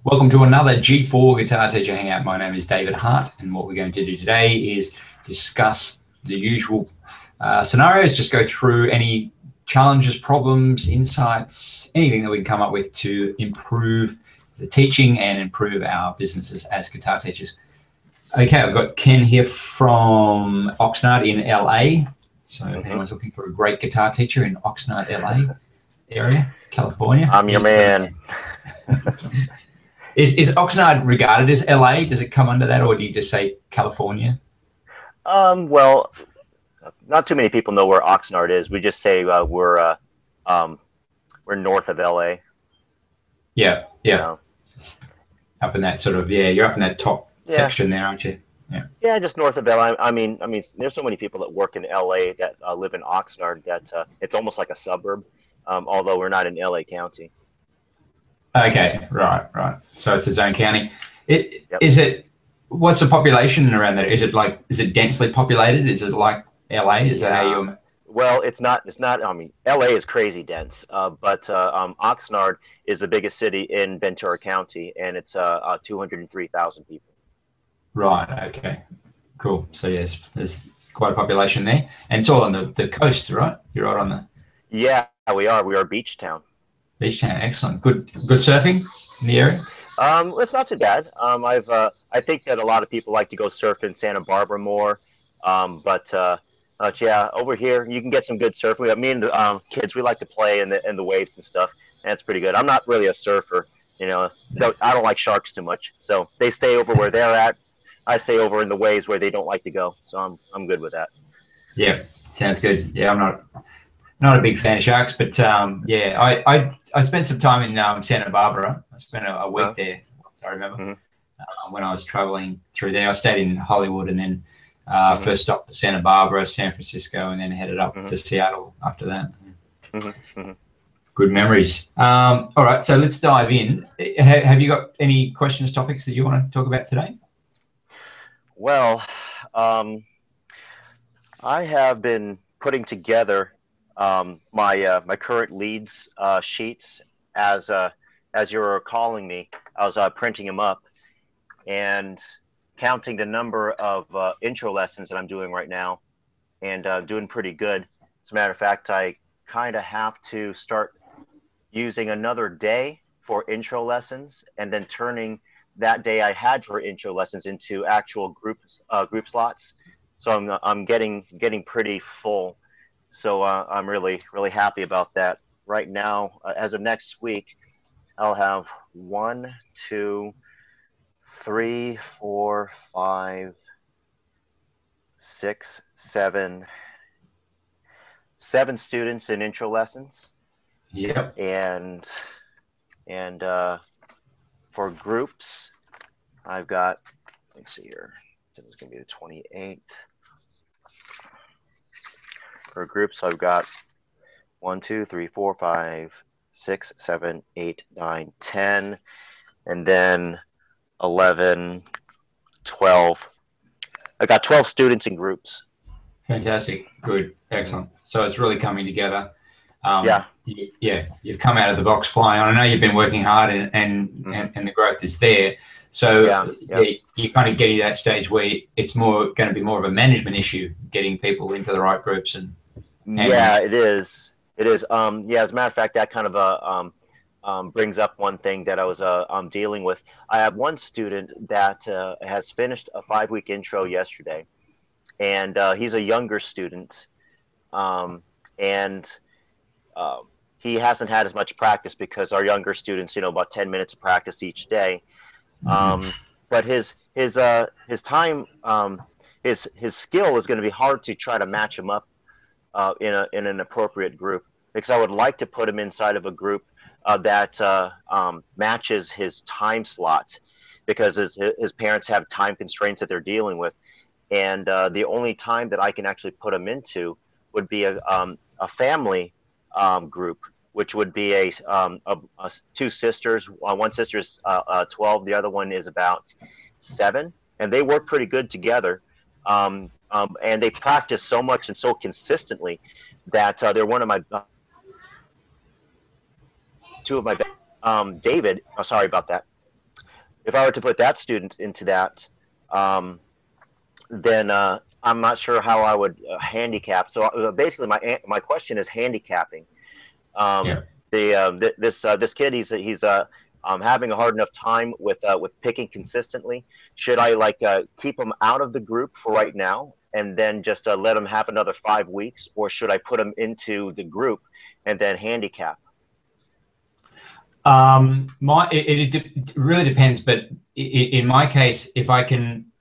Welcome to another G4 Guitar Teacher Hangout. My name is David Hart, and what we're going to do today is discuss the usual scenarios, just go through any challenges, problems, insights, anything that we can come up with to improve the teaching and improve our businesses as guitar teachers. Okay, I've got Ken here from Oxnard in LA. So if anyone's looking for a great guitar teacher in Oxnard, LA area, California. I'm your man. Is Oxnard regarded as LA? Does it come under that, or do you just say California? Well, not too many people know where Oxnard is. We just say we're north of LA. Yeah. Up in that sort of, you're up in that top section there, aren't you? Yeah, just north of LA. I mean, there's so many people that work in LA that live in Oxnard that it's almost like a suburb, although we're not in LA County. Okay, right. So it's its own county. Is it? What's the population around there? Is it densely populated? Is it like LA? Is that how you? Well, it's not. I mean, LA is crazy dense, but Oxnard is the biggest city in Ventura County, and it's 203,000 people. Right. Okay. Cool. So yes, there's quite a population there, and it's all on the coast, right? You're right on the. Yeah, we are. We are beach town. Beach town, excellent. Good surfing in the area. It's not too bad. I think that a lot of people like to go surf in Santa Barbara more, but yeah, over here you can get some good surfing. Me and the kids, we like to play in the waves and stuff, and it's pretty good. I'm not really a surfer, I don't like sharks too much, so they stay over where they're at. I stay over in the waves where they don't like to go, so I'm good with that. Yeah, sounds good. Yeah, I'm not a big fan of sharks, but I spent some time in Santa Barbara. I spent a week there, I remember, when I was traveling through there. I stayed in Hollywood and then first stopped at Santa Barbara, San Francisco, and then headed up to Seattle after that. Good memories. All right, so let's dive in. Have you got any questions, topics that you want to talk about today? Well, I have been putting together my current leads sheets as you were calling me. I was printing them up and counting the number of intro lessons that I'm doing right now, and doing pretty good. As a matter of fact, I kind of have to start using another day for intro lessons, and then turning that day I had for intro lessons into actual group slots. So I'm getting pretty full. So I'm really happy about that. Right now, as of next week, I'll have 1, 2, 3, 4, 5, 6, 7 students in intro lessons. Yep. And for groups, I've got, let's see here, it's going to be the 28th. For groups, I've got 1, 2, 3, 4, 5, 6, 7, 8, 9, 10, and then 11, 12. I got 12 students in groups. Fantastic. Good. Excellent. So it's really coming together. Yeah. You've come out of the box flying. I know you've been working hard, and the growth is there. So you're kind of getting to that stage where it's going to be more of a management issue, getting people into the right groups and it is. As a matter of fact, that kind of brings up one thing that I was dealing with. I have one student that has finished a 5-week intro yesterday, and he's a younger student, and he hasn't had as much practice because our younger students, about 10 minutes of practice each day. But his time, his skill is going to be hard to try to match him up in an appropriate group, because I would like to put him inside of a group that matches his time slot, because his parents have time constraints that they're dealing with, and the only time that I can actually put him into would be a family group, which would be two sisters. One sister is 12, the other one is about 7, and they work pretty good together. And they practice so much and so consistently that they're one of my two of my David. Oh, sorry about that. if I were to put that student into that, then I'm not sure how I would handicap. So basically, my question is handicapping. Yeah. This kid, he's having a hard enough time with picking consistently. Should I like keep him out of the group for right now and then just let him have another 5 weeks, or should I put him into the group and then handicap? It really depends, but in my case, if I can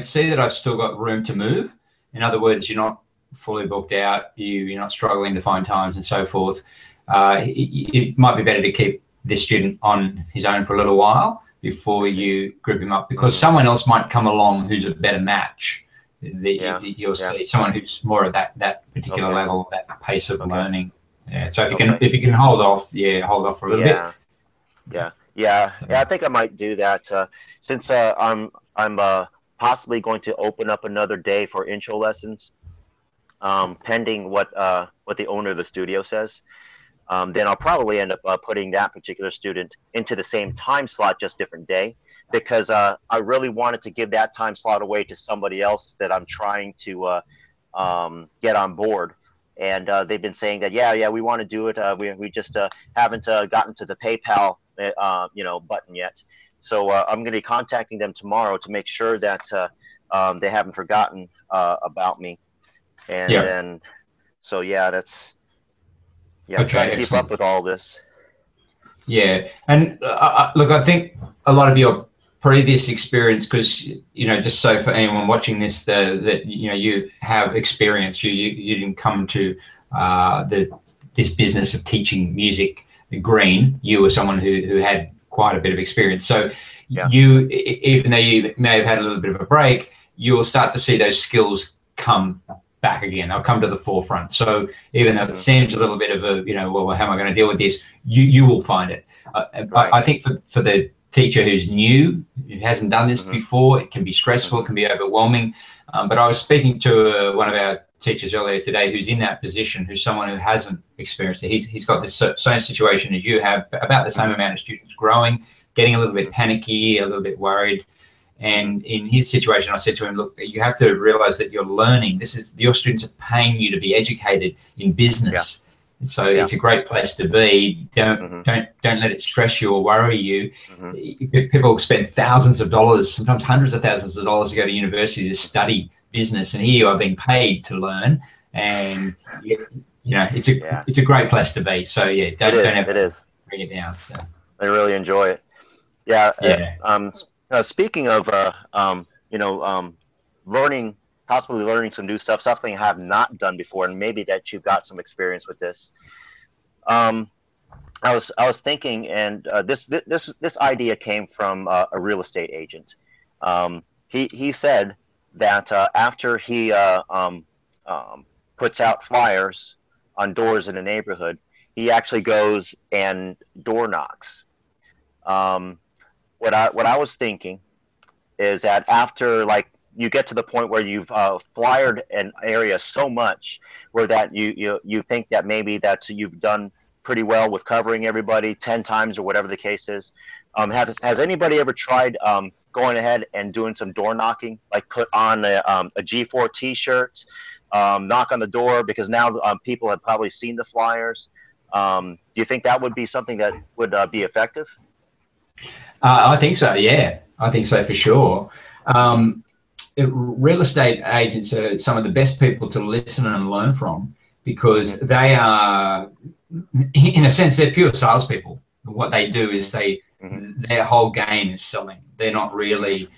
see that I've still got room to move, in other words, you're not fully booked out, you're not struggling to find times and so forth, it might be better to keep this student on his own for a little while before you group him up, because someone else might come along who's a better match. You'll see someone who's more at that particular level, that pace of learning. Yeah. So if you can hold off, hold off for a little bit. Yeah. I think I might do that since I'm possibly going to open up another day for intro lessons, pending what the owner of the studio says. Then I'll probably end up putting that particular student into the same time slot, just different day, because I really wanted to give that time slot away to somebody else that I'm trying to get on board. And they've been saying that, yeah, we want to do it. We just haven't gotten to the PayPal button yet. So I'm going to be contacting them tomorrow to make sure that they haven't forgotten about me. And then, so that's, I'm trying to keep up with all this. Yeah. And look, I think a lot of your previous experience, because, just so for anyone watching this, that you have experience, you didn't come to this business of teaching music green. You were someone who had quite a bit of experience. So you, even though you may have had a little bit of a break, you'll start to see those skills come back again. They'll come to the forefront. So even though it seems a little bit of a, well, how am I going to deal with this? You will find it. I think for the teacher who's new, who hasn't done this before, it can be stressful, it can be overwhelming. But I was speaking to one of our teachers earlier today who's in that position, who's someone who hasn't experienced it. He's got this same situation as you have, about the same amount of students growing, getting a little bit panicky, a little bit worried. And in his situation, I said to him, look, you have to realize that you're learning. Your students are paying you to be educated in business. So it's a great place to be. Don't let it stress you or worry you. People spend thousands of dollars, sometimes hundreds of thousands of dollars to go to university to study business, and here you are being paid to learn. And it's a great place to be. So don't ever bring it down. So I really enjoy it. Speaking of learning, possibly learning some new stuff, something I have not done before, and maybe that you've got some experience with this. I was thinking, and this idea came from a real estate agent. He said that after he puts out flyers on doors in a neighborhood, he actually goes and door knocks. What I was thinking is that after, like, you get to the point where you've flyered an area so much where that you think that maybe that you've done pretty well with covering everybody 10 times or whatever the case is. Has anybody ever tried going ahead and doing some door knocking, like put on a G4 t-shirt, knock on the door, because now people have probably seen the flyers. Do you think that would be something that would be effective? I think so. Yeah, I think so for sure. Real estate agents are some of the best people to listen and learn from, because they are, in a sense, they're pure salespeople. What they do is their whole game is selling. They're not really,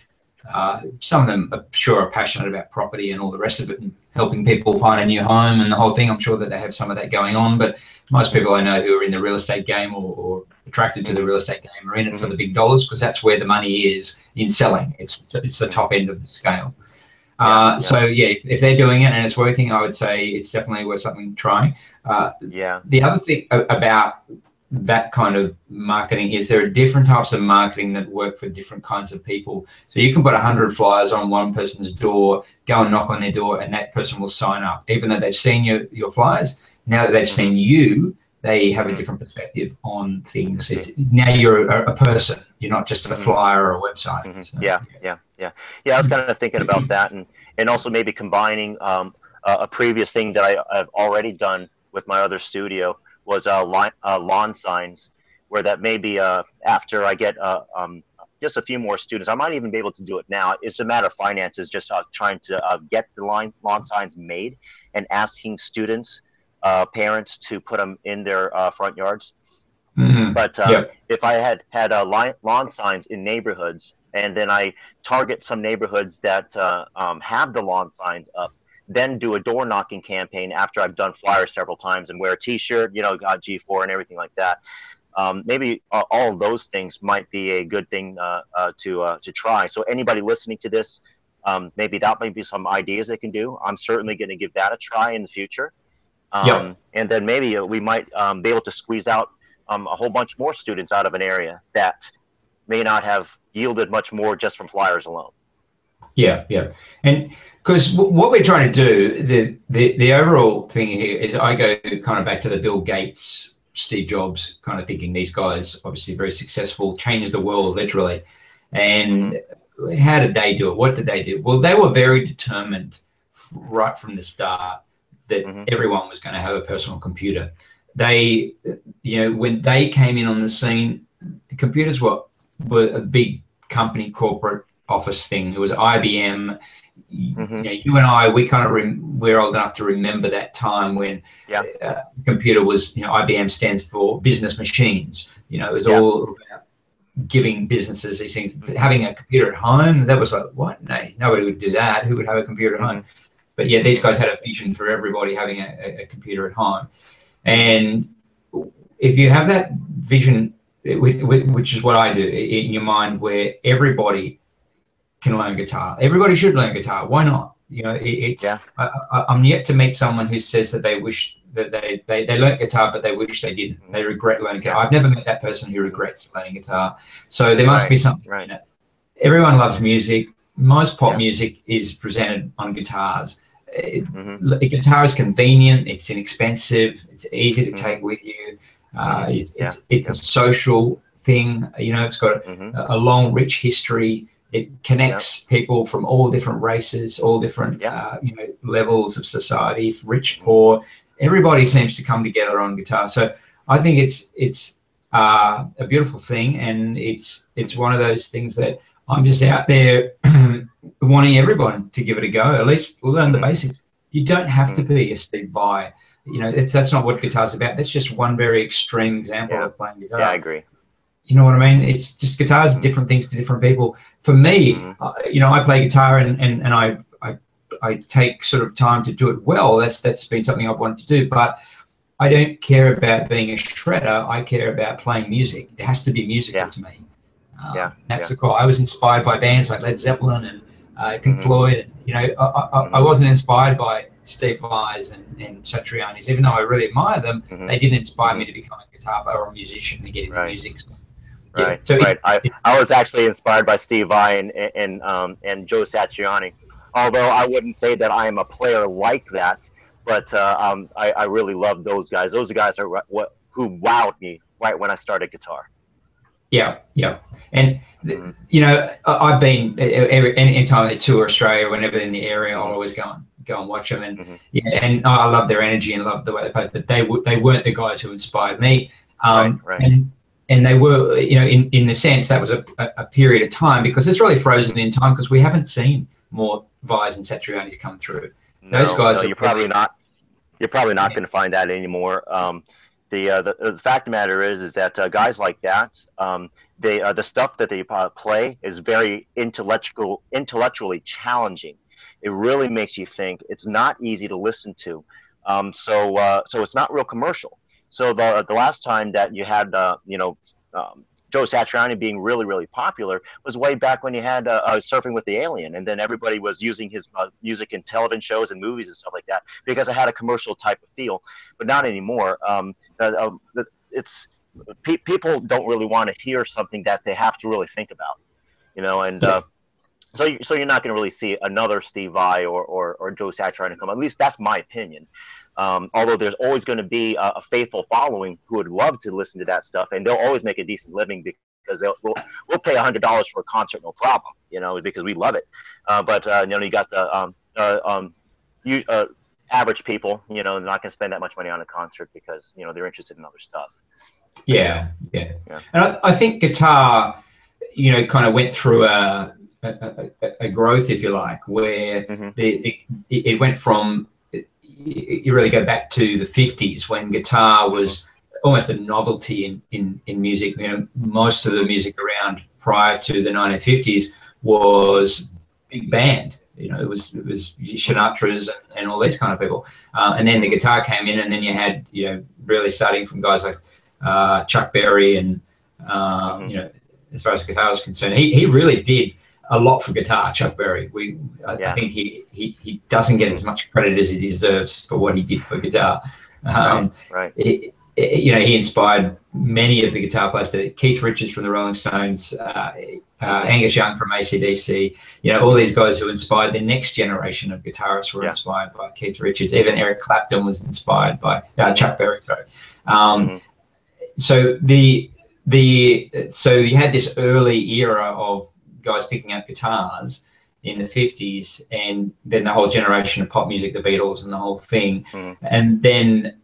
some of them are passionate about property and all the rest of it, and helping people find a new home and the whole thing. I'm sure that they have some of that going on, but most people I know who are in the real estate game or attracted to the real estate game are in it for the big dollars, because that's where the money is in selling. It's the top end of the scale. So if they're doing it and it's working, I would say it's definitely worth something trying. The other thing about that kind of marketing is there are different types of marketing that work for different kinds of people. So you can put 100 flyers on one person's door, go and knock on their door, and that person will sign up, even though they've seen your flyers. Now that they've seen you, they have a different perspective on things. Now you're a person. You're not just a flyer or a website. So, yeah. I was kind of thinking about that, and also maybe combining a previous thing that I've already done with my other studio was lawn signs, where that maybe after I get just a few more students, I might even be able to do it now. It's a matter of finances, just trying to get the lawn signs made and asking students, parents to put them in their front yards. But if I had lawn signs in neighborhoods, and then I target some neighborhoods that have the lawn signs up, then do a door knocking campaign after I've done flyers several times and wear a T-shirt, got G4 and everything like that. Maybe all of those things might be a good thing to try. So anybody listening to this, maybe that might be some ideas they can do. I'm certainly going to give that a try in the future. And then maybe we might be able to squeeze out a whole bunch more students out of an area that may not have yielded much more just from flyers alone. Yeah. And because what we're trying to do, the overall thing here is I go kind of back to the Bill Gates, Steve Jobs kind of thinking. These guys, obviously very successful, changed the world literally. And how did they do it? What did they do? Well, they were very determined right from the start that everyone was going to have a personal computer. They, when they came in on the scene, the computers were a big company corporate office thing. It was IBM. You and I, we kind of we're old enough to remember that time when computer was, IBM stands for business machines. It was all about giving businesses these things. Having a computer at home, that was like, what? No, nobody would do that. Who would have a computer at home? But yeah, these guys had a vision for everybody having a computer at home. And if you have that vision, which is what I do in your mind, where everybody can learn guitar, everybody should learn guitar. Why not? I'm yet to meet someone who says that they wish that they learned guitar, but they wish they didn't. They regret learning guitar. I've never met that person who regrets learning guitar. So there must be something. Right. Everyone loves music. Most pop music is presented on guitars. A guitar is convenient, it's inexpensive, it's easy to take with you. It's a social thing. It's got a long, rich history. It connects people from all different races, all different levels of society, rich, poor. Everybody seems to come together on guitar. So I think it's a beautiful thing, and it's one of those things that I'm just out there wanting everyone to give it a go. At least learn the basics. You don't have to be a Steve Vai. That's not what guitar's about. That's just one very extreme example of playing guitar. Yeah, I agree. You know what I mean? It's just guitars are different things to different people. For me, I play guitar and I take sort of time to do it well. That's been something I've wanted to do. But I don't care about being a shredder. I care about playing music. It has to be musical to me. That's the call. I was inspired by bands like Led Zeppelin and Pink Floyd. I wasn't inspired by Steve Vai's and Satriani's, even though I really admire them. They didn't inspire me to become a guitar player or a musician and get into music. So, I was actually inspired by Steve Vai and Joe Satriani, although I wouldn't say that I am a player like that. But I really love those guys. Those guys are who wowed me right when I started guitar. Yeah. And, I've been, anytime they tour Australia, whenever they're in the area, I'll always go and watch them. And and I love their energy and love the way they play, but they weren't the guys who inspired me. And they were, in the sense that was a period of time, because it's really frozen in time because we haven't seen more Vais and Satrianis come through. Those guys you're probably not going to find that anymore. The fact of the matter is that guys like that, the stuff that they play is very intellectually challenging. It really makes you think. It's not easy to listen to, so it's not real commercial. So the last time that you had Joe Satriani being really, really popular was way back when you had Surfing with the Alien, and then everybody was using his music in television shows and movies and stuff like that because it had a commercial type of feel, but not anymore. People don't really want to hear something that they have to really think about, and so you're not going to really see another Steve Vai or Joe Satriani come. At least that's my opinion. Although there's always going to be a faithful following who would love to listen to that stuff, and they'll always make a decent living because we'll pay $100 for a concert, no problem, because we love it. But you got the average people, they're not going to spend that much money on a concert because they're interested in other stuff. Yeah. And I think guitar, kind of went through a growth, if you like, where it went from, you really go back to the 50s when guitar was almost a novelty in music. Most of the music around prior to the 1950s was big band. It was Sinatra's and all these kind of people. And then the guitar came in, and then you had, really starting from guys like Chuck Berry and, as far as guitar is concerned, he really did a lot for guitar, Chuck Berry. I think he doesn't get as much credit as he deserves for what he did for guitar. Right. He inspired many of the guitar players. Keith Richards from the Rolling Stones, Angus Young from AC/DC. All these guys who inspired the next generation of guitarists were inspired by Keith Richards. Even Eric Clapton was inspired by Chuck Berry. Sorry. So so you had this early era of guys picking up guitars in the 50s, and then the whole generation of pop music, the Beatles and the whole thing. And then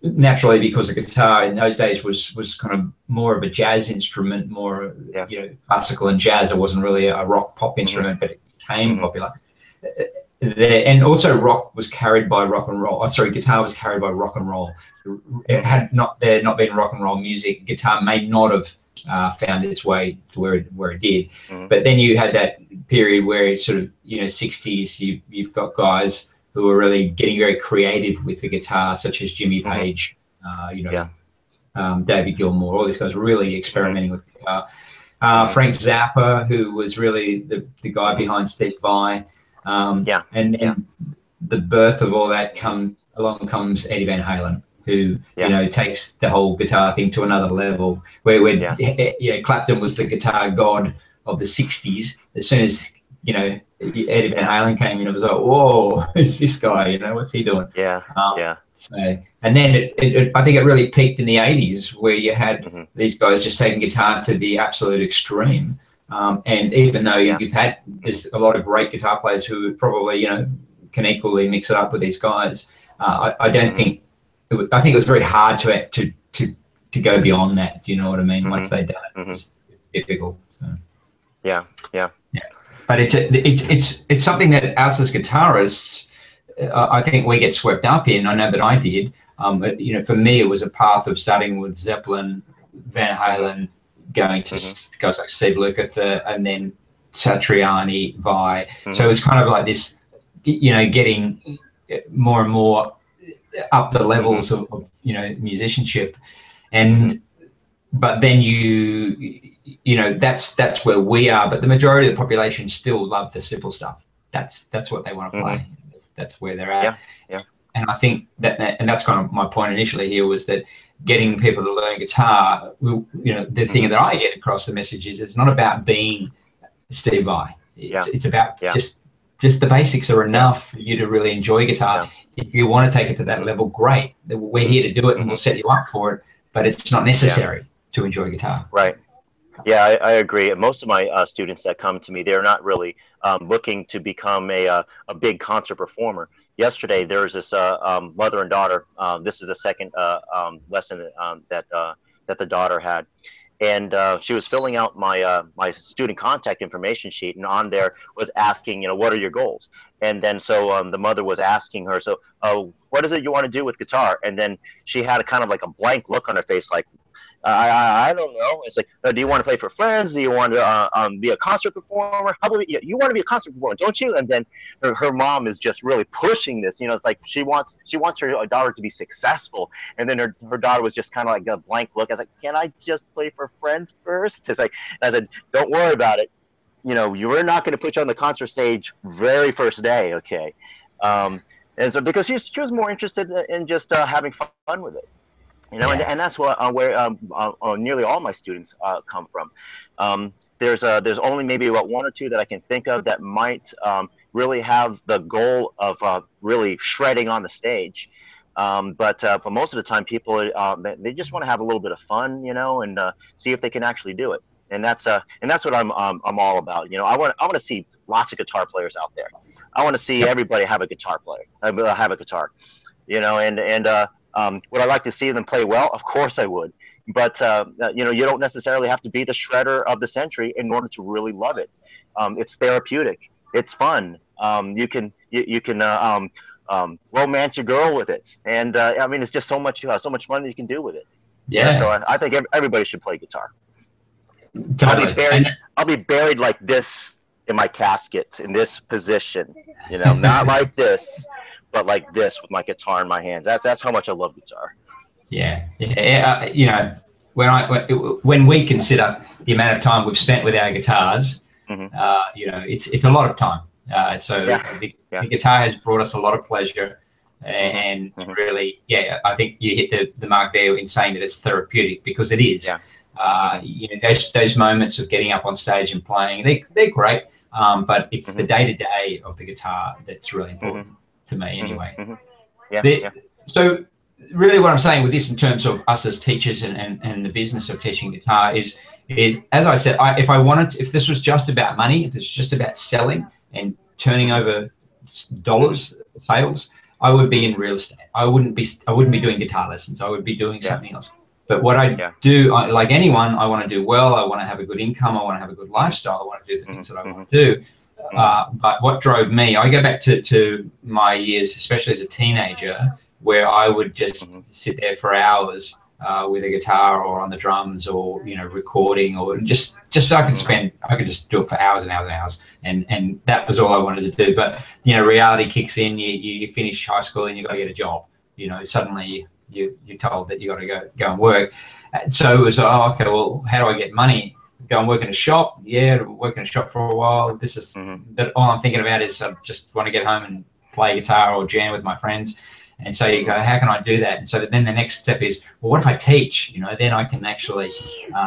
naturally, because the guitar in those days was kind of more of a jazz instrument, more classical and jazz. It wasn't really a rock pop instrument, but it became popular. And also rock was carried by rock and roll. Guitar was carried by rock and roll. It had not been rock and roll music, guitar may not have found its way to where it did. But then you had that period where it's sort of 60s. You've got guys who are really getting very creative with the guitar, such as Jimmy Page, David Gilmour. All these guys really experimenting with guitar. Frank Zappa, who was really the guy behind Steve Vai. And then the birth of all that comes Eddie Van Halen, who takes the whole guitar thing to another level. Where Clapton was the guitar god of the 60s. As soon as Eddie Van Halen came in, it was like, whoa, who's this guy? What's he doing? So, and then I think it really peaked in the 80s, where you had these guys just taking guitar to the absolute extreme. And even though there's a lot of great guitar players who probably can equally mix it up with these guys, I don't think. I think it was very hard to go beyond that. Do you know what I mean? Once they'd done it, it was difficult. So. Yeah. But it's something that us as guitarists, I think we get swept up in. I know that I did. But, for me, it was a path of starting with Zeppelin, Van Halen, going to guys like Steve Lukather, and then Satriani, Vai. So it was kind of like this, getting more and more up the levels of musicianship, and but then that's where we are. But the majority of the population still love the simple stuff. That's what they want to play. That's where they're at. And I think and that's kind of my point initially here, was that getting people to learn guitar, the thing that I get across the message is it's not about being Steve Vai. It's about just the basics are enough for you to really enjoy guitar. If you want to take it to that level, great. We're here to do it, and we'll set you up for it. But it's not necessary to enjoy guitar. Right. Yeah, I agree. Most of my students that come to me, they're not really looking to become a big concert performer. Yesterday, there was this mother and daughter. This is the second lesson that the daughter had. And she was filling out my student contact information sheet, and on there was asking, what are your goals? And then so the mother was asking her, so what is it you want to do with guitar? And then she had a kind of like a blank look on her face, like, I don't know. It's like, do you want to play for friends? Do you want to be a concert performer? How about you want to be a concert performer, don't you? And then her mom is just really pushing this. It's like she wants her daughter to be successful. And then her daughter was just kind of like a blank look. I was like, can I just play for friends first? It's like, I said, don't worry about it. You're not going to put you on the concert stage very first day, okay? And so because she was more interested in just having fun with it. And that's where nearly all my students come from. There's only maybe about one or two that I can think of that might really have the goal of really shredding on the stage. But for most of the time, people they just want to have a little bit of fun, you know, and see if they can actually do it. And that's what I'm all about. You know, I want to see lots of guitar players out there. I want to see everybody have a guitar player, have a guitar, you know, and would I like to see them play well? Of course I would. But you know, you don't necessarily have to be the shredder of the century in order to really love it. It's therapeutic. It's fun. You can romance your girl with it, and I mean, it's just so much fun that you can do with it. Yeah. So I think everybody should play guitar. Totally. I'll be buried like this in my casket in this position, you know, not like this, but like this with my guitar in my hands. That's how much I love guitar. Yeah. You know, when we consider the amount of time we've spent with our guitars, you know, it's a lot of time. So the guitar has brought us a lot of pleasure, and really, I think you hit the mark there in saying that it's therapeutic, because it is. You know, those moments of getting up on stage and playing, they're great, but it's the day-to-day of the guitar that's really important to me anyway. So really what I'm saying with this in terms of us as teachers and the business of teaching guitar is as I said, if this was just about money, if it's just about selling and turning over dollars sales, I would be in real estate. I wouldn't be doing guitar lessons. I would be doing something else. But what I do, like anyone, I want to do well. I want to have a good income. I want to have a good lifestyle. I want to do the things that I want to do. But what drove me, I go back to my years, especially as a teenager, where I would just sit there for hours with a guitar or on the drums, or, you know, recording, or just so I could just do it for hours and hours and hours. And that was all I wanted to do. But, you know, reality kicks in. You finish high school and you got to get a job. You know, suddenly you're told that you got to go and work. So it was, okay, well, how do I get money? Go and work in a shop. Work in a shop for a while. This is that all I'm thinking about is I just want to get home and play guitar or jam with my friends. And so you go, how can I do that? And so then the next step is, well, what if I teach? You know, then I can actually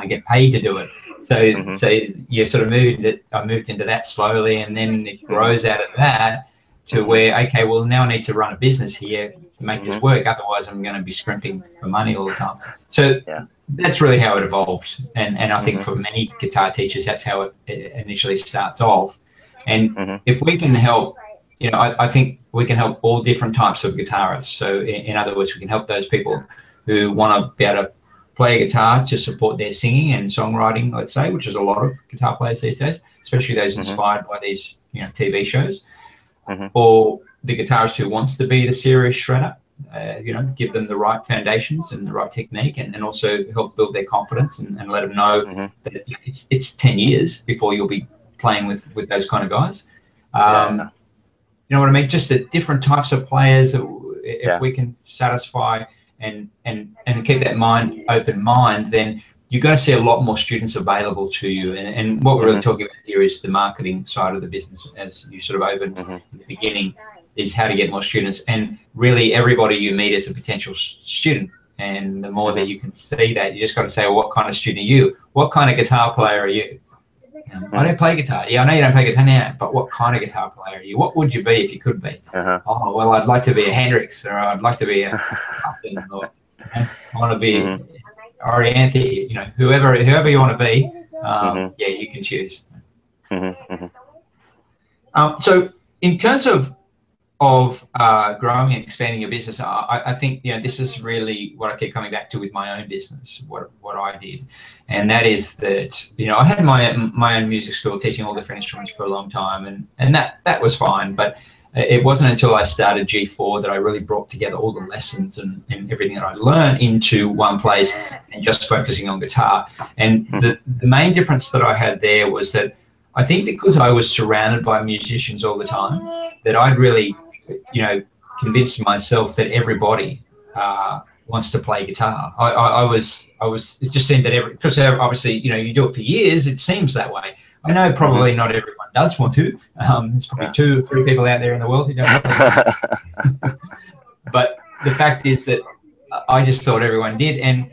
get paid to do it. So so you sort of I moved into that slowly, and then it grows out of that to where, okay, well, now I need to run a business here to make this work. Otherwise, I'm going to be scrimping for money all the time. So that's really how it evolved. And I think for many guitar teachers, that's how it initially starts off. And if we can help, you know, I think we can help all different types of guitarists. So in other words, we can help those people who want to be able to play a guitar to support their singing and songwriting, let's say, which is a lot of guitar players these days, especially those inspired by these, you know, TV shows. Or the guitarist who wants to be the serious shredder, you know, give them the right foundations and the right technique, and also help build their confidence and let them know that it's 10 years before you'll be playing with those kind of guys. You know what I mean? Just the different types of players that if we can satisfy and keep that open mind, then you're going to see a lot more students available to you. And what we're really talking about here is the marketing side of the business, as you sort of opened in the beginning, is how to get more students. And really everybody you meet is a potential student. And the more that you can see that, you just got to say, well, what kind of student are you? What kind of guitar player are you? I don't play guitar. Yeah, I know you don't play guitar now, but what kind of guitar player are you? What would you be if you could be? Oh, well, I'd like to be a Hendrix, or I'd like to be a Clapton, or I want to be Orianthi, you know, whoever you want to be, yeah, you can choose. So in terms of growing and expanding your business, I think, you know, this is really what I keep coming back to with my own business, what I did. And that is that, you know, I had my own music school teaching all different instruments for a long time, and that was fine. But it wasn't until I started G4 that I really brought together all the lessons and everything that I learned into one place and just focusing on guitar. And the main difference that I had there was that I think because I was surrounded by musicians all the time, that I'd really, you know, convinced myself that everybody wants to play guitar. It just seemed that because obviously, you know, you do it for years, it seems that way. I know probably not everyone does want to. There's probably 2 or 3 people out there in the world who don't want to. But the fact is that I just thought everyone did. And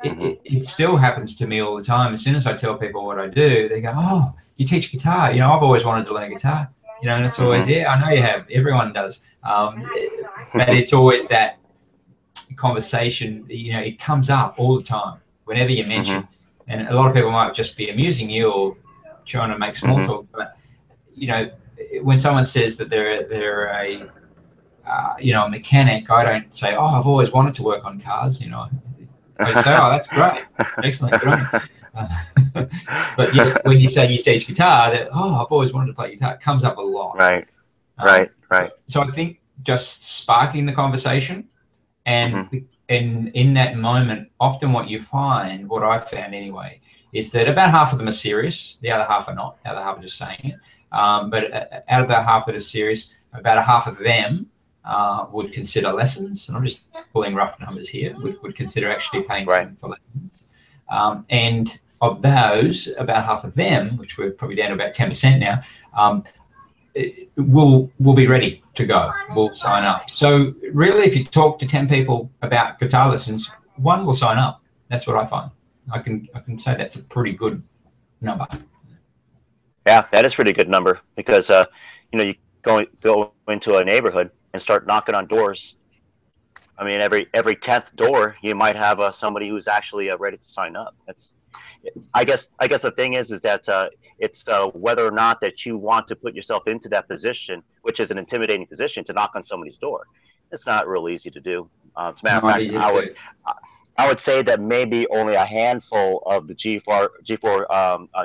it still happens to me all the time. As soon as I tell people what I do, they go, oh, you teach guitar. You know, I've always wanted to learn guitar. You know, and it's always, yeah, I know you have. Everyone does. But it's always that conversation, you know, it comes up all the time whenever you mention. And a lot of people might just be amusing you or trying to make small talk. But, you know, when someone says that they're a, you know, a mechanic, I don't say, oh, I've always wanted to work on cars, you know. I say, oh, that's great. Excellent. Good on you. But yeah, when you say you teach guitar, that, oh, I've always wanted to play guitar, it comes up a lot. Right. So I think just sparking the conversation and in that moment, often what you find, what I've found anyway, is that about half of them are serious, the other half are not, the other half are just saying it. But out of the half that are serious, about a half of them would consider lessons, and I'm just pulling rough numbers here, would consider actually paying for lessons. And of those, about half of them, which we're probably down to about 10% now, will be ready to go, will sign up. So really, if you talk to 10 people about guitar lessons, one will sign up. That's what I find. I can say that's a pretty good number. Yeah, that is a pretty good number, because you know, you go into a neighborhood and start knocking on doors. I mean, every 10th door, you might have somebody who's actually ready to sign up. That's, I guess the thing is that it's whether or not that you want to put yourself into that position, which is an intimidating position, to knock on somebody's door. It's not real easy to do. As a matter of fact, I would say that maybe only a handful of the G4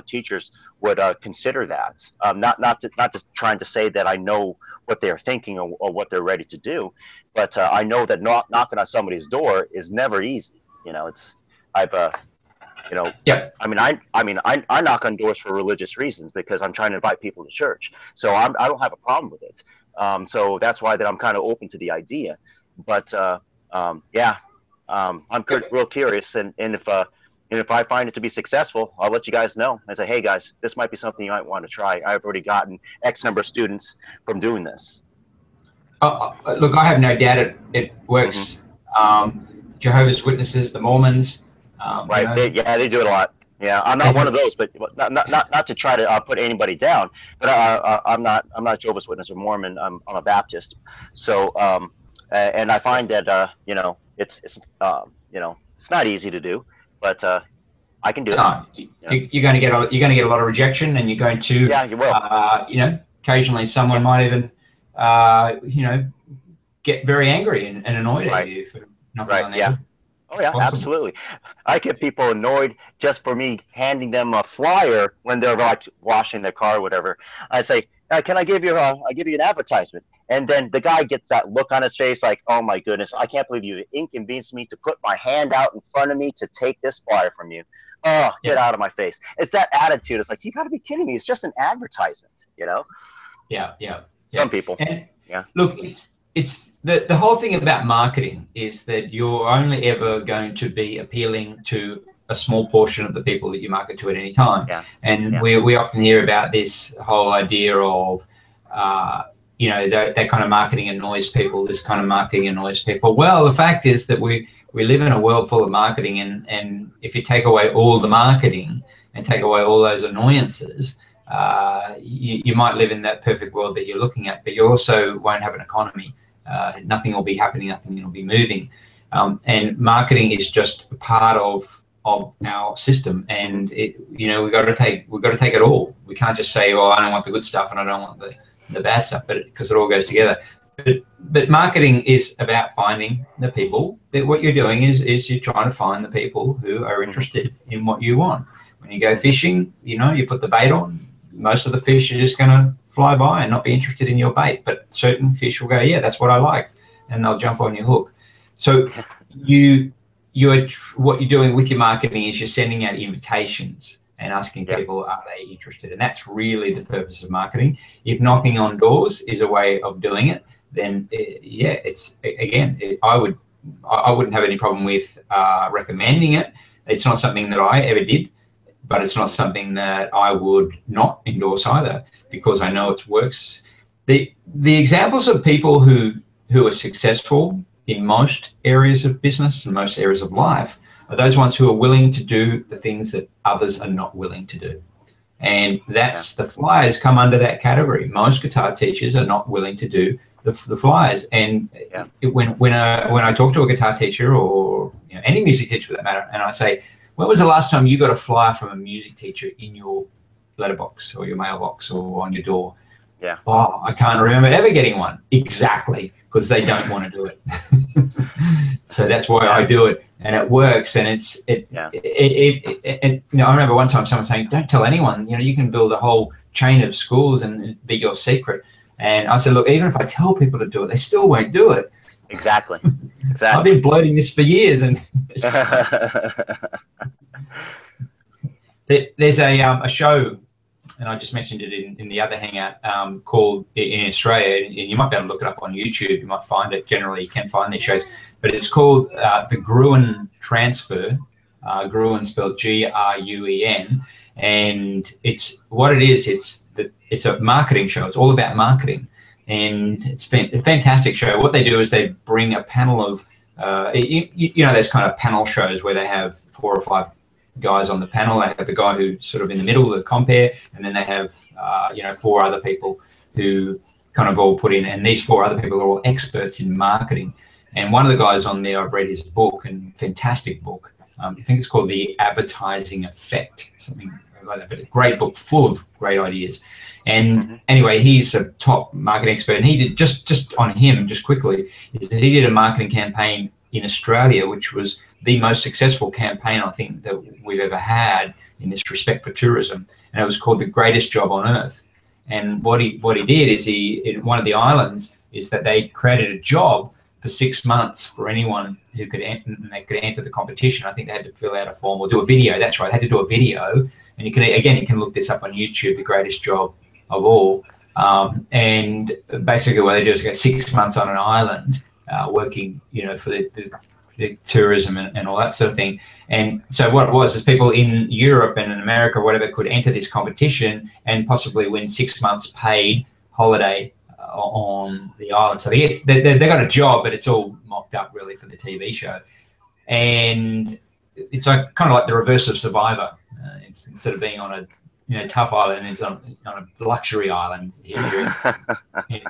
teachers would consider that. Not just trying to say that I know what they're thinking or what they're ready to do, but I know that knocking on somebody's door is never easy. You know, you know, I mean, I knock on doors for religious reasons, because I'm trying to invite people to church. So I don't have a problem with it. So that's why that I'm kind of open to the idea. But yeah, I'm real curious, and if I find it to be successful, I'll let you guys know. I say, hey guys, this might be something you might want to try. I've already gotten X number of students from doing this. Look, I have no doubt it works. Jehovah's Witnesses, the Mormons. Right. You know, they do it a lot. Yeah, I'm not one of those, but not to try to put anybody down. But I'm not Jehovah's Witness or Mormon. I'm a Baptist. So and I find that you know, it's you know, it's not easy to do, but I can do it. You're going to get a lot of rejection, and you're going to you will. You know, occasionally someone might even you know, get very angry and annoyed at you for not being on there. Oh yeah, absolutely. I get people annoyed just for me handing them a flyer when they're like washing their car or whatever. I say, can I give you an advertisement? And then the guy gets that look on his face like, oh my goodness, I can't believe you inconvenienced me to put my hand out in front of me to take this flyer from you. Oh, get out of my face. It's that attitude. It's like, you got to be kidding me. It's just an advertisement, you know? Yeah. Some people. And look, it's the whole thing about marketing is that you're only ever going to be appealing to a small portion of the people that you market to at any time. We often hear about this whole idea of, you know, that kind of marketing annoys people, this kind of marketing annoys people. Well, the fact is that we live in a world full of marketing, and if you take away all the marketing and take away all those annoyances, you might live in that perfect world that you're looking at, but you also won't have an economy. Nothing will be happening, nothing will be moving. And marketing is just a part of our system, and you know, we've got to take it all. We can't just say, well, I don't want the good stuff and I don't want the bad stuff, but because it all goes together. But marketing is about finding the people. That what you're doing is you're trying to find the people who are interested in what you want. When you go fishing, you know, you put the bait on. Most of the fish are just going to fly by and not be interested in your bait, but certain fish will go, yeah, that's what I like, and they'll jump on your hook. So what you're doing with your marketing is you're sending out invitations and asking people, are they interested? And that's really the purpose of marketing. If knocking on doors is a way of doing it, then I wouldn't have any problem with recommending it. It's not something that I ever did, but it's not something that I would not endorse either, because I know it works. The examples of people who are successful in most areas of business and most areas of life are those ones who are willing to do the things that others are not willing to do. And that's the flyers come under that category. Most guitar teachers are not willing to do the flyers. And when I talk to a guitar teacher or any music teacher for that matter, and I say, when was the last time you got a flyer from a music teacher in your letterbox or your mailbox or on your door? Yeah. Oh, I can't remember ever getting one. Exactly, because they don't want to do it. So that's why I do it, and it works. And I remember one time someone saying, "Don't tell anyone. You can build a whole chain of schools and be your secret." And I said, "Look, even if I tell people to do it, they still won't do it." Exactly. I've been bloating this for years, and there's a show, and I just mentioned it in the other hangout, called in Australia, and you might be able to look it up on YouTube. You might find it. Generally, you can find these shows, but it's called the Gruen Transfer. Gruen spelled Gruen, and it's what it is. It's a marketing show. It's all about marketing, and it's a fantastic show. What they do is they bring a panel of those kind of panel shows where they have 4 or 5 guys on the panel. They have the guy who's sort of in the middle of the compare, and then they have 4 other people who kind of all put in, and these 4 other people are all experts in marketing. And one of the guys on there, I've read his book, and fantastic book. I think it's called The Advertising Effect, something like that, but a great book full of great ideas. And anyway, he's a top marketing expert, and he did just quickly, is that he did a marketing campaign in Australia, which was the most successful campaign I think that we've ever had in this respect for tourism, and it was called The Greatest Job on Earth. And what he did is in one of the islands is that they created a job for 6 months for anyone who could enter the competition. I think they had to fill out a form or do a video. That's right, they had to do a video, and you can look this up on YouTube, The Greatest Job of All. And basically what they do is go 6 months on an island working, for the tourism and all that sort of thing. And so what it was is people in Europe and in America, whatever, could enter this competition and possibly win 6 months paid holiday on the island. So they got a job, but it's all mocked up really for the TV show. And it's like kind of like the reverse of Survivor. It's instead of being on a tough island, it's on a luxury island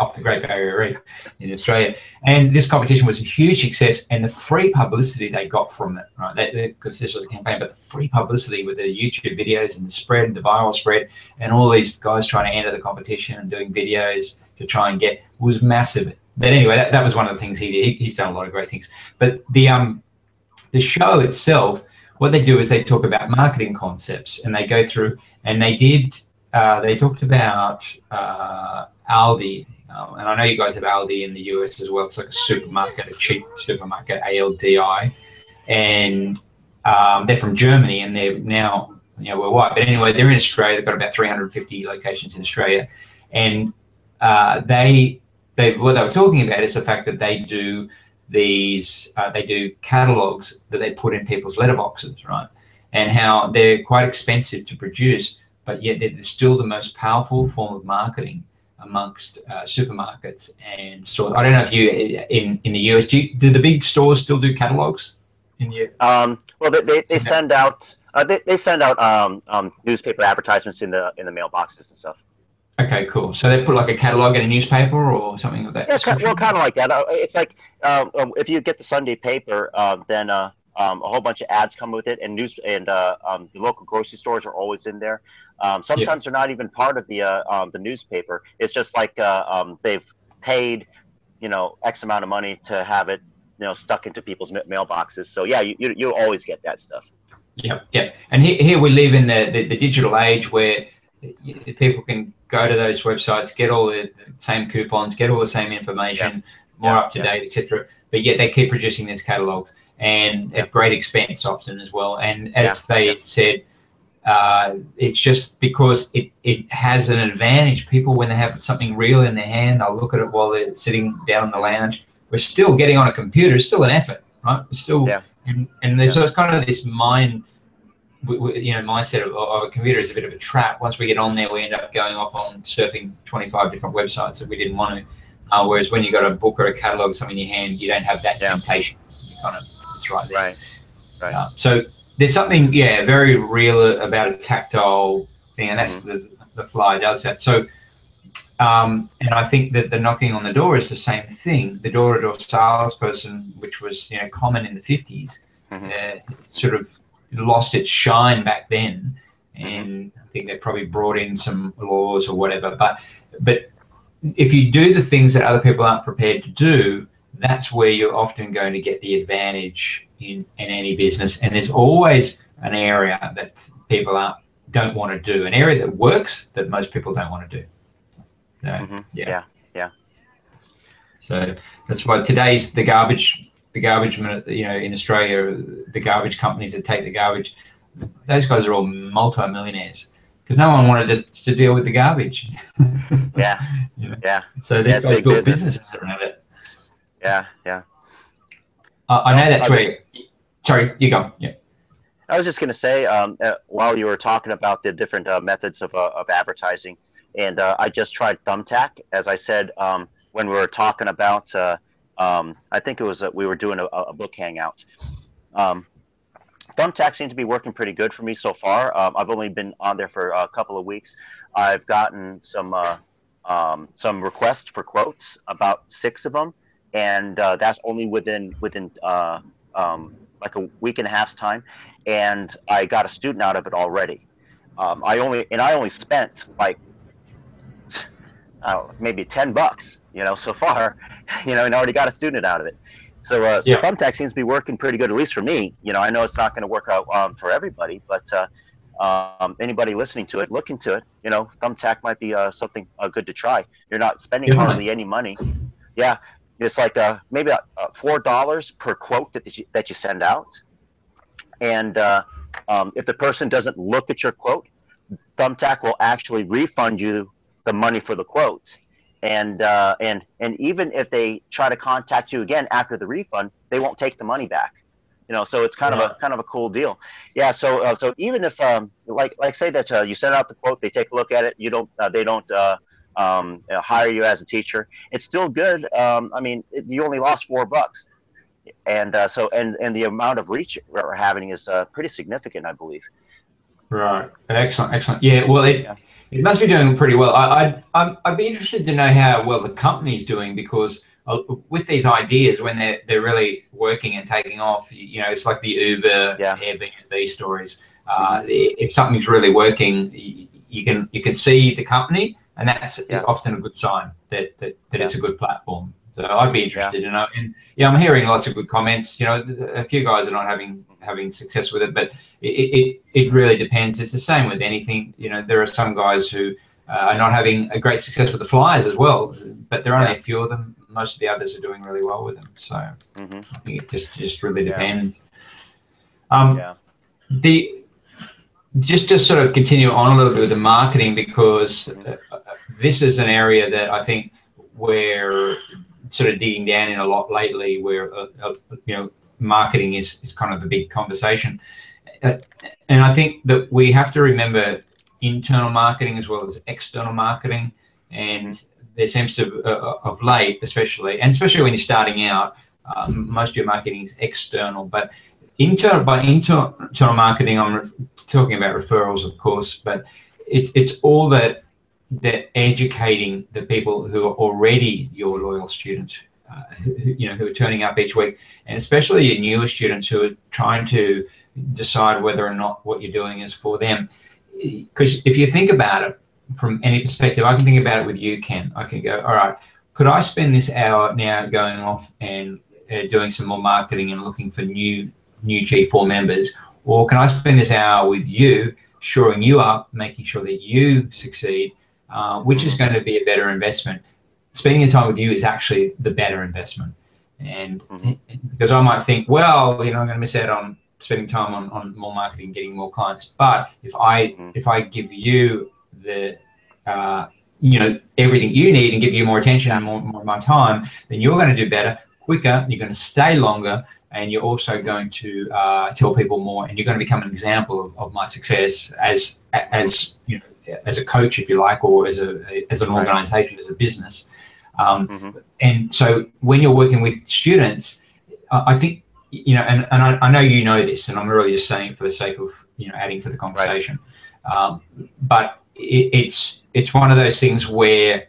off the Great Barrier Reef in Australia. And this competition was a huge success, and the free publicity they got from it, right? Because this was a campaign, but the free publicity with the YouTube videos and the viral spread, and all these guys trying to enter the competition and doing videos to try and get, was massive. But anyway, that was one of the things he did. He's done a lot of great things. But the show itself, what they do is they talk about marketing concepts, and they go through, and they talked about Aldi, and I know you guys have Aldi in the US as well. It's like a supermarket, a cheap supermarket, ALDI, and they're from Germany, and they're now worldwide. But anyway, they're in Australia. They've got about 350 locations in Australia, and what they were talking about is the fact that they do catalogs that they put in people's letterboxes, right? And how they're quite expensive to produce, but yet they're still the most powerful form of marketing amongst supermarkets and stores. I don't know if you in the US, do the big stores still do catalogs in your? Well, they send out newspaper advertisements in the mailboxes and stuff. Okay, cool. So they put like a catalog in a newspaper or something of that. Yeah, well, kind of like that. It's like if you get the Sunday paper, then a whole bunch of ads come with it, and the local grocery stores are always in there. Sometimes they're not even part of the newspaper. It's just like they've paid, X amount of money to have it, stuck into people's mailboxes. So yeah, you always get that stuff. Yeah. And here we live in the digital age where people can go to those websites, get all the same coupons, get all the same information, more up to date, etc. But yet they keep producing these catalogs, and at great expense often as well. And as they said, it's just because it has an advantage. People, when they have something real in their hand, they'll look at it while they're sitting down on the lounge. We're still getting on a computer. It's still an effort, right? We're still, and there's sort of kind of this mindset of a computer is a bit of a trap. Once we get on there, we end up going off on surfing 25 different websites that we didn't want to. Whereas when you got a book or a catalog, something in your hand, you don't have that temptation. You kind of, it's right there. Right. So there's something, very real about a tactile thing, and that's the fly does that. So, and I think that the knocking on the door is the same thing. The door-to-door salesperson, which was common in the 50s, sort of lost its shine back then, and I think they probably brought in some laws or whatever. But if you do the things that other people aren't prepared to do, that's where you're often going to get the advantage in any business. And there's always an area that people don't want to do, an area that works that most people don't want to do. So, yeah. So that's why today's the garbage minute, in Australia, the garbage companies that take the garbage, those guys are all multi-millionaires because no one wanted to deal with the garbage. So these guys built businesses around it. I know that's where. Sorry, you go. Yeah. I was just going to say, while you were talking about the different methods of advertising, and I just tried Thumbtack, as I said when we were talking about. I think it was we were doing a book hangout. Thumbtack seems to be working pretty good for me so far. I've only been on there for a couple of weeks. I've gotten some requests for quotes, about 6 of them, and that's only within like a week and a half's time, and I got a student out of it already. I only spent like maybe $10, so far, and already got a student out of it. So Thumbtack seems to be working pretty good, at least for me. I know it's not going to work out for everybody, but anybody listening to it, look into it. Thumbtack might be something good to try. You're not spending hardly any money. Yeah, it's like maybe $4 per quote that you send out, and if the person doesn't look at your quote, Thumbtack will actually refund you the money for the quote. And even if they try to contact you again after the refund, they won't take the money back. So it's kind of a cool deal. Yeah. So even if like say that you send out the quote, they take a look at it, they don't hire you as a teacher, it's still good. I mean, you only lost $4, and the amount of reach we're having is pretty significant, I believe. Right. Excellent. Yeah. Well, it must be doing pretty well. I'd be interested to know how well the company's doing, because with these ideas, when they're really working and taking off, it's like the Uber, Airbnb stories. If something's really working, you can see the company, and that's often a good sign that it's a good platform. So I'd be interested to know. And I'm hearing lots of good comments. A few guys are not having success with it, but it really depends. It's the same with anything. There are some guys who are not having a great success with the flyers as well, but there are only a few of them. Most of the others are doing really well with them. So I think it just really depends. Just to sort of continue on a little bit with the marketing, because this is an area that I think we're sort of digging down in a lot lately, where marketing is kind of the big conversation, and I think that we have to remember internal marketing as well as external marketing. And there seems to of late, especially when you're starting out, most of your marketing is external. But internal marketing, I'm talking about referrals, of course, but it's all that educating the people who are already your loyal students, who are turning up each week, and especially your newer students who are trying to decide whether or not what you're doing is for them. Because if you think about it from any perspective, I can think about it with you, Ken. I can go, all right, could I spend this hour now going off and doing some more marketing and looking for new G4 members, or can I spend this hour with you, shoring you up, making sure that you succeed? Which is going to be a better investment? Spending the time with you is actually the better investment. And because I might think, well, I'm going to miss out on spending time on more marketing, getting more clients. But if I give you the everything you need and give you more attention and more of my time, then you're going to do better, quicker. You're going to stay longer, and you're also going to tell people more, and you're going to become an example of my success as a coach, if you like, or as an organization, as a business. And so when you're working with students, I think I know you know this, and I'm really just saying it for the sake of adding to the conversation. Right. But it's one of those things where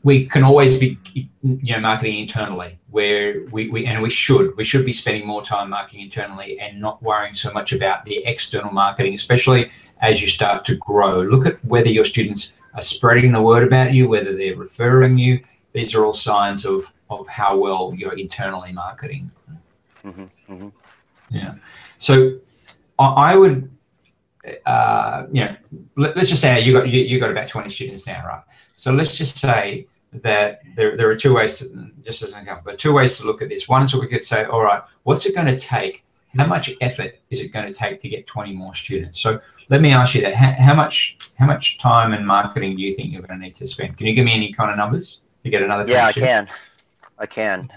we can always be marketing internally, where we should be spending more time marketing internally and not worrying so much about the external marketing, especially as you start to grow. Look at whether your students are spreading the word about you, whether they're referring you. These are all signs of how well you're internally marketing. Mm-hmm, mm-hmm. Yeah. So I would, let's just say you got about 20 students now, right? So let's just say that there are two ways to, just as an example, there are two ways to look at this. One is we could say, all right, what's it going to take? How much effort is it going to take to get 20 more students? So let me ask you that. How much time and marketing do you think you're going to need to spend? Can you give me any kind of numbers to get another? Yeah, I can.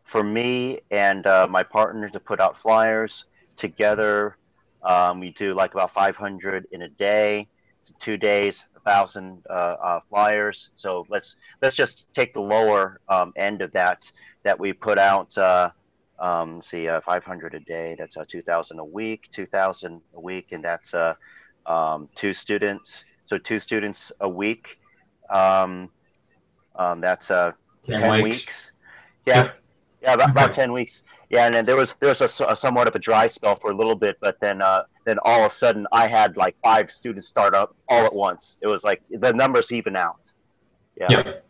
For me and my partner to put out flyers together, we do like about 500 in a day, 2 days, 1,000 flyers. So let's just take the lower end of that we put out. Let's see, 500 a day. That's 2,000 a week. 2,000 a week, and that's 2 students. So 2 students a week. That's 10 weeks. Yeah. Yep. Yeah, about 10 weeks. Yeah, and then there was a somewhat of a dry spell for a little bit, but then all of a sudden I had like 5 students start up all at once. It was like the numbers even out. Yeah. Yep.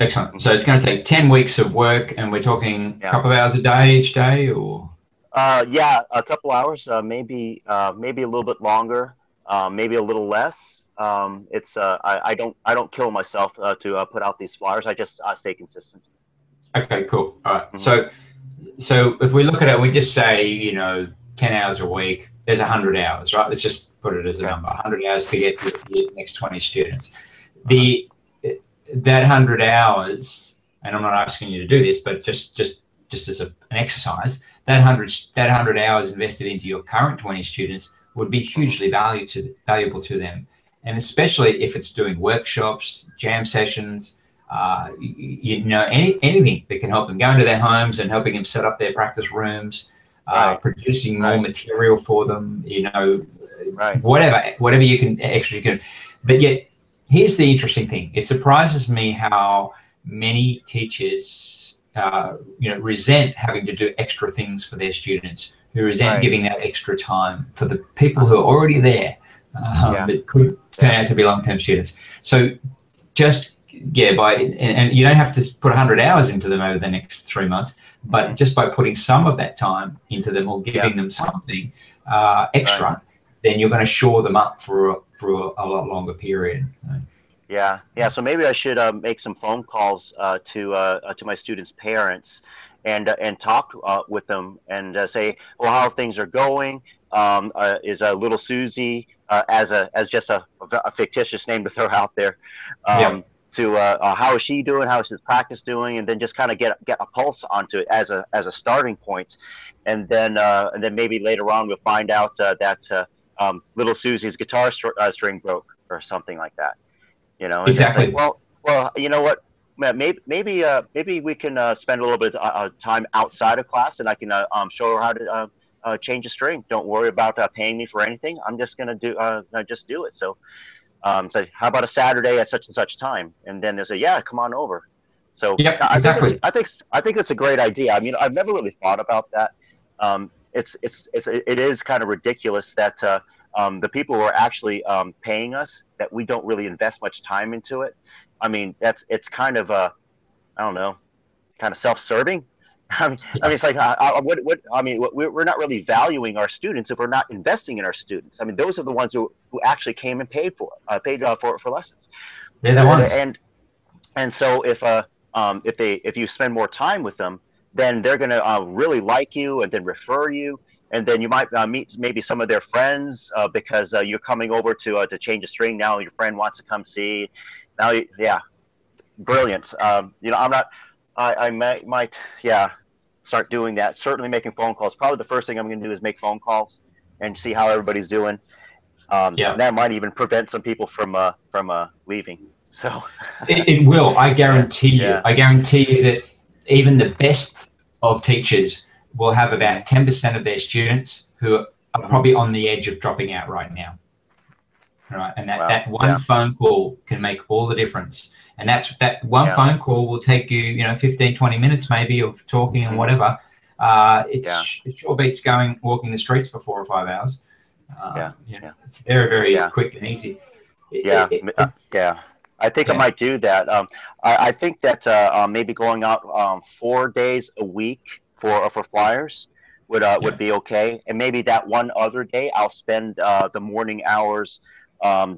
Excellent. Mm-hmm. So it's going to take 10 weeks of work, and we're talking a couple of hours a day each day, or? Yeah, a couple hours, maybe a little bit longer, maybe a little less. It's I don't kill myself to put out these flyers. I just stay consistent. Okay, cool. All right. Mm-hmm. So if we look at it, we just say 10 hours a week. There's 100 hours, right? Let's just put it as a number. 100 hours to get the next 20 students. That 100 hours, and I'm not asking you to do this, but just as an exercise, that 100 hours invested into your current 20 students would be hugely valuable to them, and especially if it's doing workshops, jam sessions. Anything that can help them go into their homes and helping them set up their practice rooms, producing more material for them, whatever you can extra. But yet, here's the interesting thing. It surprises me how many teachers, resent having to do extra things for their students, who resent giving that extra time for the people who are already there, that could turn out to be long-term students. So just and you don't have to put 100 hours into them over the next 3 months, but just by putting some of that time into them or giving them something extra, then you're going to shore them up for a lot longer period. Yeah. So maybe I should make some phone calls to my students' parents and talk with them and say, well, how things are going. Is little Susie as just a fictitious name to throw out there? To how is she doing? How is his practice doing? And then just kind of get a pulse onto it as a starting point, and then maybe later on we'll find out that little Susie's guitar string broke or something like that. And exactly. Like, well, you know what? Maybe we can spend a little bit of time outside of class, and I can show her how to change a string. Don't worry about paying me for anything. I'm just gonna just do it. So. So how about a Saturday at such and such time? And then they say, yeah, come on over. So I think that's a great idea. I mean, I've never really thought about that. It is kind of ridiculous that the people who are actually paying us, that we don't really invest much time into it. I mean, it's kind of I don't know, kind of self-serving. I mean, it's like, we're not really valuing our students if we're not investing in our students. I mean, those are the ones who actually came and paid for lessons. They're the ones. And so if you spend more time with them, then they're going to really like you and then refer you. And then you might meet maybe some of their friends because you're coming over to change a string. Now your friend wants to come see. Now, brilliant. I might start doing that. Certainly making phone calls. Probably the first thing I'm going to do is make phone calls and see how everybody's doing. That might even prevent some people from leaving. So it will. I guarantee you. I guarantee you that even the best of teachers will have about 10% of their students who are probably on the edge of dropping out right now. Right, and that one phone call can make all the difference. And that one phone call will take you, 15, 20 minutes maybe of talking and whatever. It sure beats walking the streets for 4 or 5 hours. It's very, very quick and easy. I think I might do that. I think that maybe going out 4 days a week for flyers would be okay. And maybe that one other day I'll spend the morning hours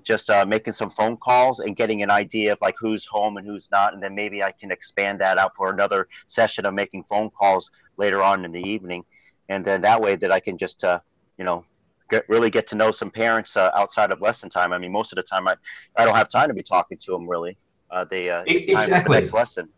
just making some phone calls and getting an idea of like who's home and who's not, and then maybe I can expand that out for another session of making phone calls later on in the evening, and then that way that I can just really get to know some parents outside of lesson time. I mean, most of the time I don't have time to be talking to them really. It's time for the next lesson,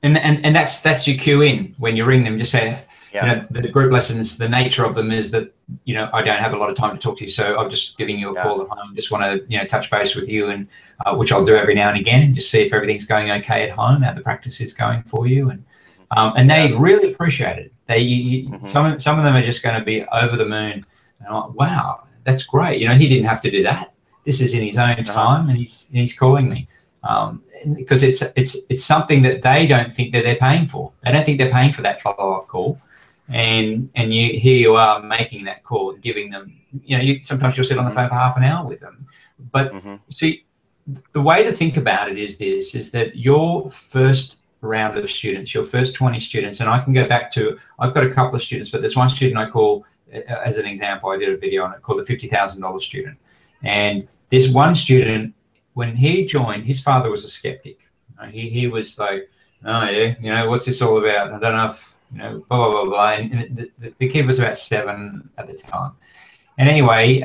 And that's your cue in when you ring them. Just say, the group lessons, the nature of them is that, I don't have a lot of time to talk to you, so I'm just giving you a call at home. Just want to, touch base with you, and which I'll do every now and again, and just see if everything's going okay at home, how the practice is going for you, and they really appreciate it. Some of them are just going to be over the moon. And I'm like, wow, that's great. He didn't have to do that. This is in his own time, and he's calling me. Because it's something that they don't think that they're paying for. They don't think they're paying for that follow-up call, and here you are making that call and giving them. Sometimes you'll sit on the phone for half an hour with them. But see, the way to think about it is that your first round of students, your first 20 students, and I can go back to, I've got a couple of students, but there's one student I call, as an example, I did a video on it called the $50,000 student, and this one student, when he joined, his father was a skeptic. He was like, oh yeah, what's this all about? I don't know if, blah, blah, blah, blah. And the kid was about 7 at the time. And anyway,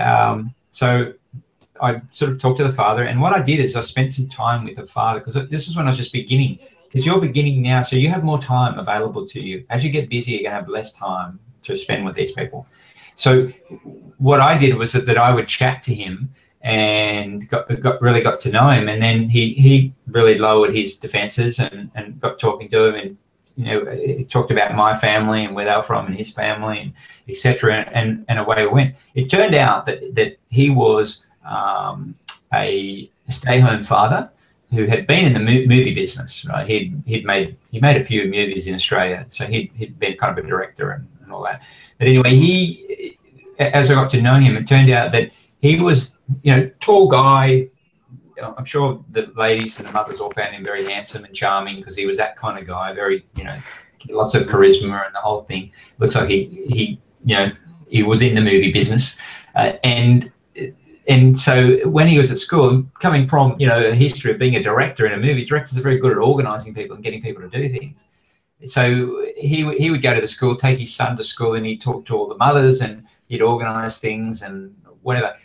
so I sort of talked to the father, and what I did is I spent some time with the father, because this was when I was just beginning, because you're beginning now, so you have more time available to you. As you get busy, you're going to have less time to spend with these people. So what I did was that I would chat to him, and really got to know him, and then he really lowered his defenses and got talking to him, and he talked about my family and where they were from and his family, and etc. And away we went. It turned out that he was a stay-home father who had been in the movie business. Right, he made a few movies in Australia, so he'd been kind of a director and all that. But anyway, as I got to know him, it turned out that he was, tall guy. I'm sure the ladies and the mothers all found him very handsome and charming, because he was that kind of guy, very, lots of charisma and the whole thing. Looks like he was in the movie business. And so when he was at school, coming from, a history of being a director in a movie, directors are very good at organizing people and getting people to do things. So he would go to the school, take his son to school, and he'd talk to all the mothers, and he'd organize things and whatever.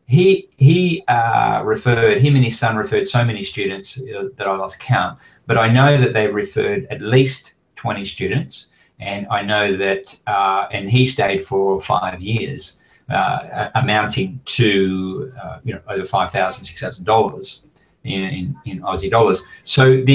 Him and his son referred so many students that I lost count, but I know that they referred at least 20 students, and I know that, and he stayed for 5 years, amounting to, over $5,000, $6,000 in Aussie dollars. So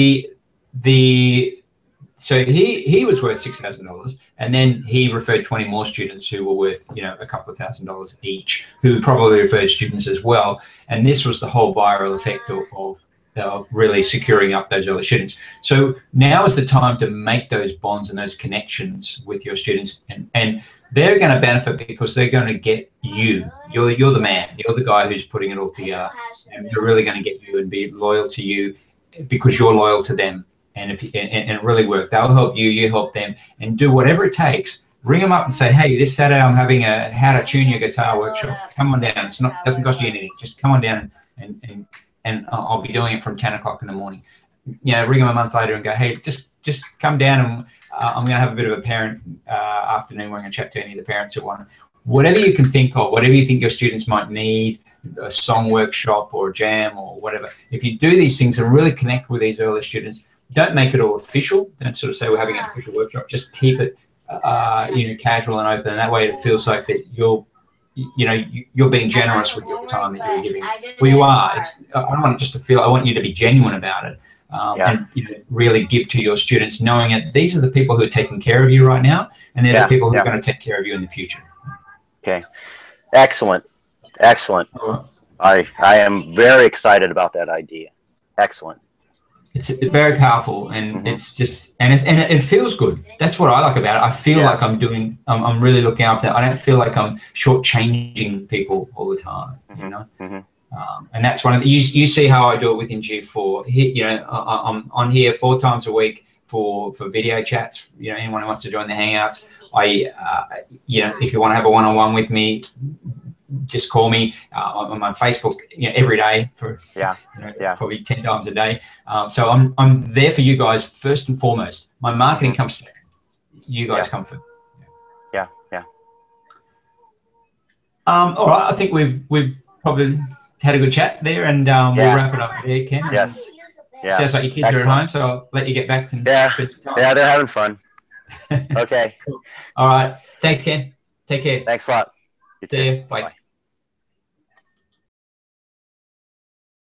So he was worth $6,000, and then he referred 20 more students who were worth, a couple of $1,000s each, who probably referred students as well. And this was the whole viral effect of really securing up those early students. So now is the time to make those bonds and those connections with your students, and they're going to benefit because they're going to get you. You're the man. You're the guy who's putting it all together, and they're really going to get you and be loyal to you because you're loyal to them. And it really worked. They'll help you, you help them, and do whatever it takes. Ring them up and say, hey, this Saturday I'm having a how to tune your guitar workshop. Come on down. Doesn't cost you anything. Just come on down, and I'll be doing it from 10 o'clock in the morning. Ring them a month later and go, hey, just come down, and I'm going to have a bit of a parent afternoon where I'm going to chat to any of the parents who want. Whatever you can think of, whatever you think your students might need, a song workshop or a jam or whatever. If you do these things and really connect with these early students, don't make it all official. Don't sort of say we're having an official workshop. Just keep it, casual and open. And that way, it feels like that you're being generous with your time that you're giving. Well, you are. I don't want it just to feel. I want you to be genuine about it. and really give to your students, knowing that these are the people who are taking care of you right now, and they're the people who are going to take care of you in the future. Okay, excellent, excellent. All right. I am very excited about that idea. Excellent. It's very powerful, and it's just, and it feels good. That's what I like about it. I feel like I'm really looking after. I don't feel like I'm shortchanging people all the time, you know. And that's one of the, you see how I do it within G4. I'm on here 4 times a week for video chats. Anyone who wants to join the Hangouts, if you want to have a one-on-one with me, just call me. I'm on Facebook every day for probably 10 times a day. So I'm there for you guys first and foremost. My marketing comes second. You guys come first. Yeah. All right, I think we've probably had a good chat there, and we'll wrap it up there, Ken. Yes. Yeah. Sounds like your kids are at home, so I'll let you get back to spend some time. Yeah, they're having fun. Okay. Cool. All right. Thanks, Ken. Take care. Thanks a lot. You too. See you. Bye.